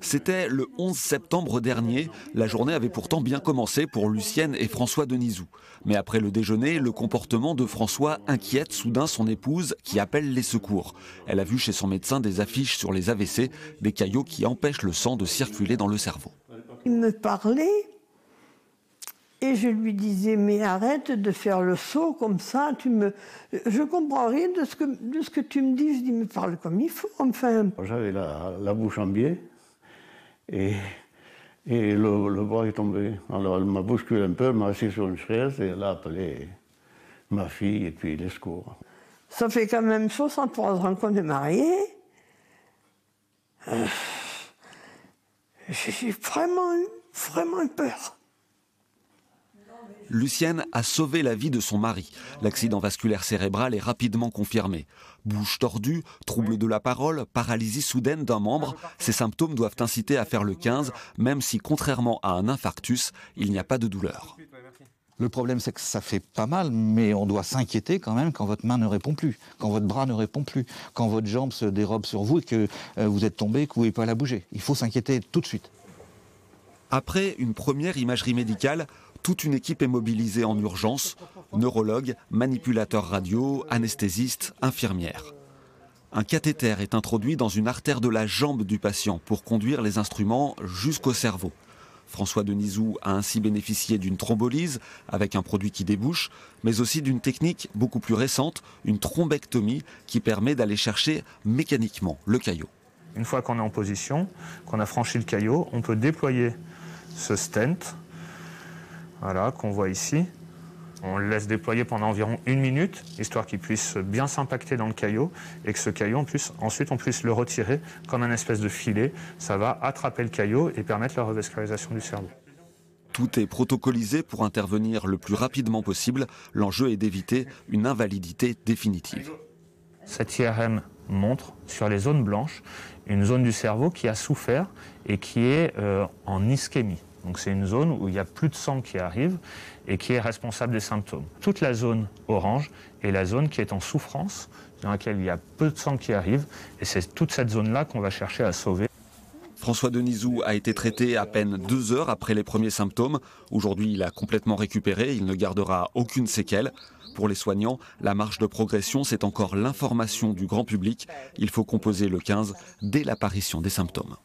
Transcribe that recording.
C'était le 11 septembre dernier. La journée avait pourtant bien commencé pour Lucienne et François Denisou. Mais après le déjeuner, le comportement de François inquiète soudain son épouse qui appelle les secours. Elle a vu chez son médecin des affiches sur les AVC, des caillots qui empêchent le sang de circuler dans le cerveau. Il me parlait et je lui disais mais arrête de faire le saut comme ça, je comprends rien de ce que tu me dis. Je dis mais parle comme il faut enfin. J'avais la bouche en biais. Et le bras est tombé. Alors elle m'a bousculé un peu, elle m'a assis sur une chaise et elle a appelé ma fille et puis les secours. Ça fait quand même 63 ans qu'on est mariés. J'ai vraiment peur. Lucienne a sauvé la vie de son mari. L'accident vasculaire cérébral est rapidement confirmé. Bouche tordue, trouble de la parole, paralysie soudaine d'un membre. Ces symptômes doivent inciter à faire le 15, même si, contrairement à un infarctus, il n'y a pas de douleur. Le problème, c'est que ça fait pas mal, mais on doit s'inquiéter quand même quand votre main ne répond plus, quand votre bras ne répond plus, quand votre jambe se dérobe sur vous et que vous êtes tombé, que vous ne pouvez pas la bouger. Il faut s'inquiéter tout de suite. Après une première imagerie médicale, toute une équipe est mobilisée en urgence. Neurologues, manipulateurs radio, anesthésistes, infirmières. Un cathéter est introduit dans une artère de la jambe du patient pour conduire les instruments jusqu'au cerveau. François Denisou a ainsi bénéficié d'une thrombolyse avec un produit qui débouche, mais aussi d'une technique beaucoup plus récente, une thrombectomie qui permet d'aller chercher mécaniquement le caillot. Une fois qu'on est en position, qu'on a franchi le caillot, on peut déployer ce stent, voilà, qu'on voit ici. On le laisse déployer pendant environ 1 minute, histoire qu'il puisse bien s'impacter dans le caillot et que ce caillot, ensuite, on puisse le retirer comme un espèce de filet. Ça va attraper le caillot et permettre la revascularisation du cerveau. Tout est protocolisé pour intervenir le plus rapidement possible. L'enjeu est d'éviter une invalidité définitive. Cette IRM montre sur les zones blanches une zone du cerveau qui a souffert et qui est en ischémie. Donc c'est une zone où il n'y a plus de sang qui arrive et qui est responsable des symptômes. Toute la zone orange est la zone qui est en souffrance, dans laquelle il y a peu de sang qui arrive, et c'est toute cette zone-là qu'on va chercher à sauver. François Denisou a été traité à peine 2 heures après les premiers symptômes. Aujourd'hui, il a complètement récupéré, il ne gardera aucune séquelle. Pour les soignants, la marge de progression, c'est encore l'information du grand public. Il faut composer le 15 dès l'apparition des symptômes.